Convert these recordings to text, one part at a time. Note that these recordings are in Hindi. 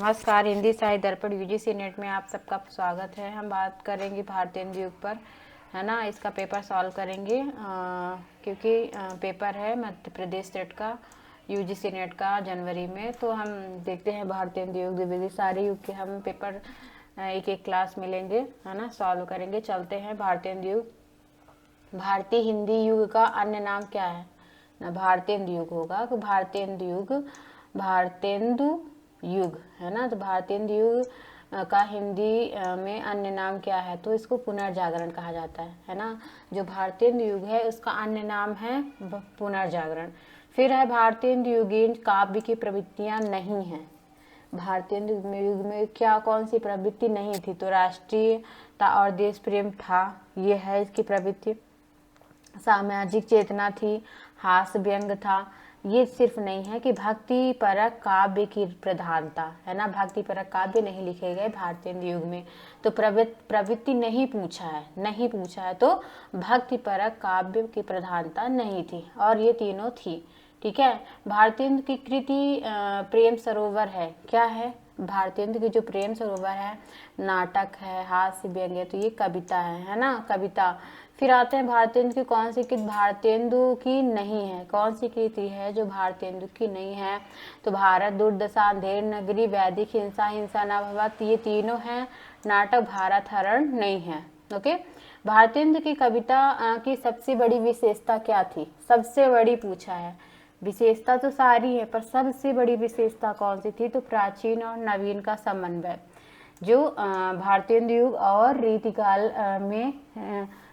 नमस्कार, हिंदी साहित्य दर्पण यूजीसी नेट में आप सबका स्वागत है। हम बात करेंगे भारतीय हिंदी युग पर, है ना। इसका पेपर सॉल्व करेंगे क्योंकि पेपर है मध्य प्रदेश स्टेट का, यूजीसी नेट का जनवरी में। तो हम देखते हैं भारतीय हिंदी युग द्विवेदी सारे युग के हम पेपर एक एक क्लास में लेंगे, है ना, सॉल्व करेंगे। चलते हैं भारतीय हिंदी युग। भारतीय हिंदी युग का अन्य नाम क्या है ना? भारतीय हिंदी युग होगा तो भारतीय हिंदी युग भारतेंदु युग, है ना। तो भारतीय हिंदी युग का हिंदी में अन्य नाम क्या है? तो इसको पुनर्जागरण कहा जाता है ना। जो भारतीय हिंदी युग है उसका अन्य नाम है पुनर्जागरण। फिर है भारतीय हिंदी युगीन काव्य की प्रवृत्तियां नहीं है। भारतीय युग में क्या कौन सी प्रवृत्ति नहीं थी? तो राष्ट्रीयता और देश प्रेम था, ये है इसकी प्रवृत्ति। सामाजिक चेतना थी, हास्य व्यंग था। ये सिर्फ नहीं है कि भक्ति परक काव्य की प्रधानता, है ना। भक्ति परक काव्य नहीं लिखे गए भारतीय हिंदी युग में। तो प्रवृत्ति नहीं पूछा है तो भक्ति परक काव्य की प्रधानता नहीं थी, और ये तीनों थी। ठीक है। भारतीय हिंदी की कृति प्रेम सरोवर है। क्या है? भारतीय हिंदी की जो प्रेम सरोवर है, नाटक है, हास्य व्यंग्य है, तो ये कविता है ना, कविता। फिर आते हैं भारतीय हिंदी की कौन सी कृति भारतेंदु की नहीं है? कौन सी कृति है जो भारतेंदु की नहीं है? तो भारत दुर्दशा, अंधेर नगरी, वैदिक हिंसा, हिंसा न भवत, ये तीनों हैं। नाटक भारत हरण नहीं है। ओके। भारतीय हिंदी की कविता की सबसे बड़ी विशेषता क्या थी? सबसे बड़ी पूछा है। विशेषता तो सारी है पर सबसे बड़ी विशेषता कौन सी थी? तो प्राचीन और नवीन का समन्वय, जो भारतीय हिंदी युग और रीतिकाल में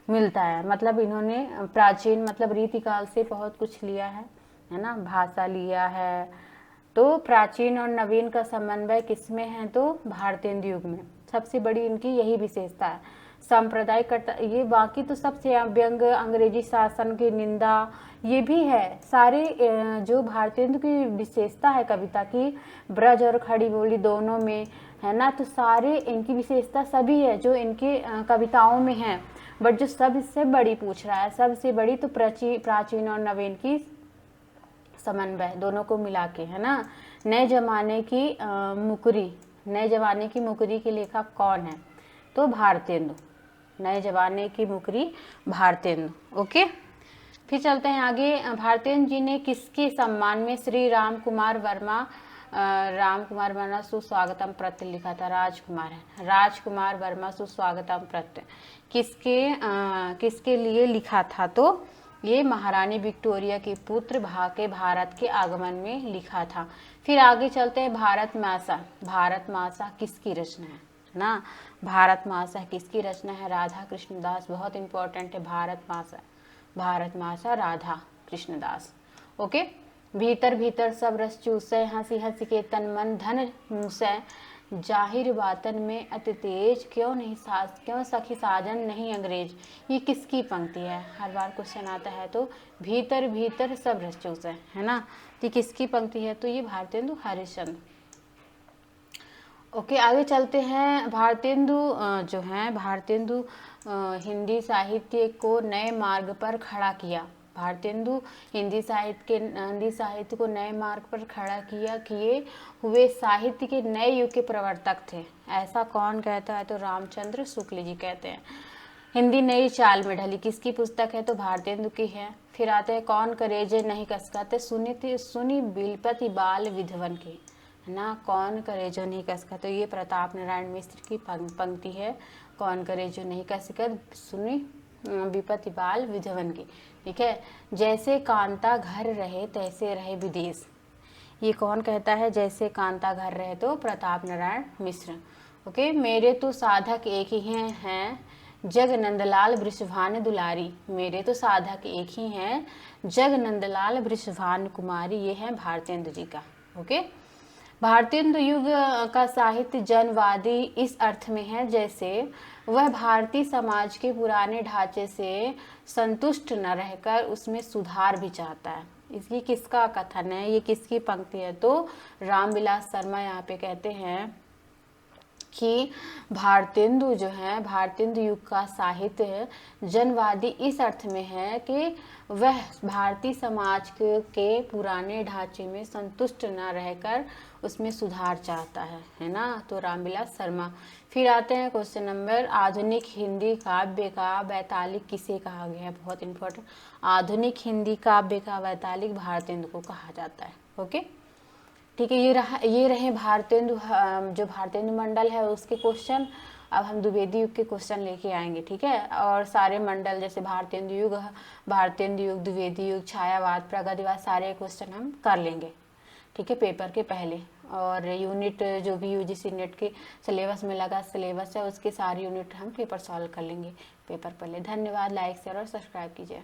मिलता है। मतलब इन्होंने प्राचीन मतलब रीतिकाल से बहुत कुछ लिया है ना, भाषा लिया है। तो प्राचीन और नवीन का समन्वय किसमें है? तो भारतीय हिंदी युग में। सबसे बड़ी इनकी यही विशेषता है। सांप्रदायिक ये बाकी तो सबसे व्यंग, अंग्रेजी शासन की निंदा, ये भी है। सारे जो भारतीय हिंदी की विशेषता है कविता की, ब्रज और खड़ी बोली दोनों में, है ना। तो सारे इनकी विशेषता सभी है जो इनके कविताओं में है। बट जो सबसे बड़ी पूछ रहा है, सबसे बड़ी, तो प्राचीन और नवीन की समन्वय, दोनों को मिला के, है ना। नए जमाने की मुकरी, नए जमाने की मुकरी के लेखक कौन है? तो भारतेंदु। नए जमाने की मुकरी भारतेंदु। ओके। फिर चलते हैं आगे। भारतेंदु जी ने किसके सम्मान में श्री राम कुमार वर्मा सुस्वागतम प्रत्य लिखा था? राजकुमार है, राजकुमार वर्मा सुस्वागतम प्रत्य किसके लिए लिखा था? तो ये महारानी विक्टोरिया के पुत्र के भारत के आगमन में लिखा था। फिर आगे चलते हैं। भारत मासा, भारत मासा किसकी रचना है ना? भारत मासा किसकी रचना है? राधा कृष्णदास। बहुत इंपॉर्टेंट है भारत मासा, भारत मासा राधा कृष्णदास। ओके। भीतर भीतर सब रस चूसै, हंसी हंसी के तन मन धन मूसै, जाहिर बातन में अति तेज, क्यों सखी साजन नहीं अंग्रेज। ये किसकी पंक्ति है? हर बार क्वेश्चन आता है। तो भीतर भीतर सब रस चूसै, है ना। ये किसकी पंक्ति है? तो ये भारतेंदु हरिश्चंद्र। ओके। आगे चलते हैं। भारतेंदु जो है, भारतेंदु हिंदी साहित्य को नए मार्ग पर खड़ा किया। भारतेंदु हिंदी साहित्य को नए मार्ग पर खड़ा किए हुए साहित्य के नए युग के प्रवर्तक थे। ऐसा कौन कहता है? तो रामचंद्र शुक्ल जी कहते हैं। हिंदी नई चाल में ढली, किसकी पुस्तक है? तो भारतेंदु की है। फिर आते हैं। कौन करेजे नहीं कसकाते, सुनी बिलपति बाल विधवन की, है ना। कौन करे जो नहीं कसका, तो ये प्रताप नारायण मिश्र की पंक्ति है। कौन करे जो नहीं कसकत, सुनी विपति बाल विधवन की। ठीक है। जैसे कांता घर रहे तैसे रहे विदेश, ये कौन कहता है? जैसे कांता घर रहे, तो प्रताप नारायण मिश्र। ओके। मेरे तो साधक एक ही हैं, जग नंदलाल वृषभान दुलारी। मेरे तो साधक एक ही हैं, जग नंदलाल वृषभान कुमारी। ये है भारतेंदु जी का। ओके। भारतीय हिंदू युग का साहित्य जनवादी इस अर्थ में है जैसे वह भारतीय समाज के पुराने ढांचे से संतुष्ट न रहकर उसमें सुधार भी चाहता है। इसकी किसका कथन है? ये किसकी पंक्ति है? तो रामविलास शर्मा यहाँ पे कहते हैं कि भारतेंदु जो है, भारतेंदु युग का साहित्य है जनवादी इस अर्थ में है कि वह भारतीय समाज के पुराने ढांचे में संतुष्ट न रहकर उसमें सुधार चाहता है ना। तो रामविलास शर्मा। फिर आते हैं क्वेश्चन नंबर, आधुनिक हिंदी काव्य का वैतालिक किसे कहा गया है? बहुत इंपॉर्टेंट। आधुनिक हिंदी काव्य का वैतालिक भारतेंदु को कहा जाता है। ओके, ठीक है। ये रहे भारतेंदु, जो भारतेंदु मंडल है उसके क्वेश्चन। अब हम द्विवेदी युग के क्वेश्चन लेके आएंगे, ठीक है। और सारे मंडल जैसे भारतेंदु युग, द्विवेदी युग, छायावाद, प्रगतिवाद, सारे क्वेश्चन हम कर लेंगे, ठीक है, पेपर के पहले। और यूनिट जो भी यूजीसी नेट के सिलेबस में लगा सिलेबस है उसके सारे यूनिट हम पेपर सॉल्व कर लेंगे पेपर पहले। धन्यवाद। लाइक शेयर और सब्सक्राइब कीजिए।